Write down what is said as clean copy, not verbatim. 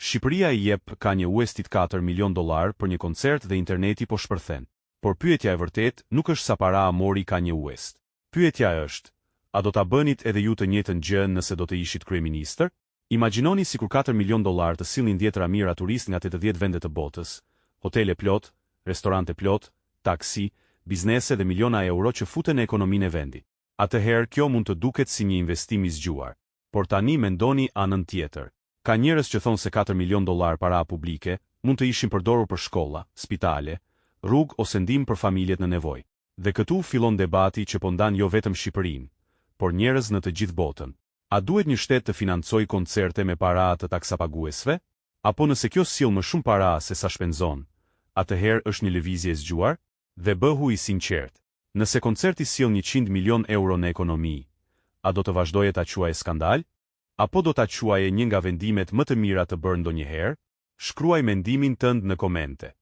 Shqipëria i jep Kanye Westit $4 milion për një koncert dhe interneti po shpërthen. Por pyetja e vërtet nuk është sa para a mori Kanye West. Pyetja është, a do ta bënit edhe ju të njëjtën gjë nëse do të ishit kryeministër? Imagjinoni sikur $4 milion të sillnin 10 ramira turist nga 80 vende të botës, hotele plot, restorante plot, taksi, biznese dhe miliona euro që futen në ekonominë e vendit. Atëherë kjo mund të duket si një investim i zgjuar. Por tani mendoni anën tjetër. Ka njerëz që thonë se $4 milion para publike mund të ishin përdorur për shkolla, spitale, rrugë ose ndihmë për familjet në nevojë. Dhe këtu fillon debati që po ndan jo vetëm Shqipërinë, por njerëz në të gjithë botën. A duhet një shtet të financojë koncerte me para të taksapaguesve? Apo nëse kjo sill më shumë para se sa shpenzon, atëherë është një lëvizje e zgjuar? Dhe bëhu i sinqert. Nëse koncerti sill €100 milion në ekonomi, a do të vazhdoje ta quajë skandal? Apo do ta quajë një nga vendimet më të mira të bërë ndonjëherë? Shkruaj mendimin tënd në komente.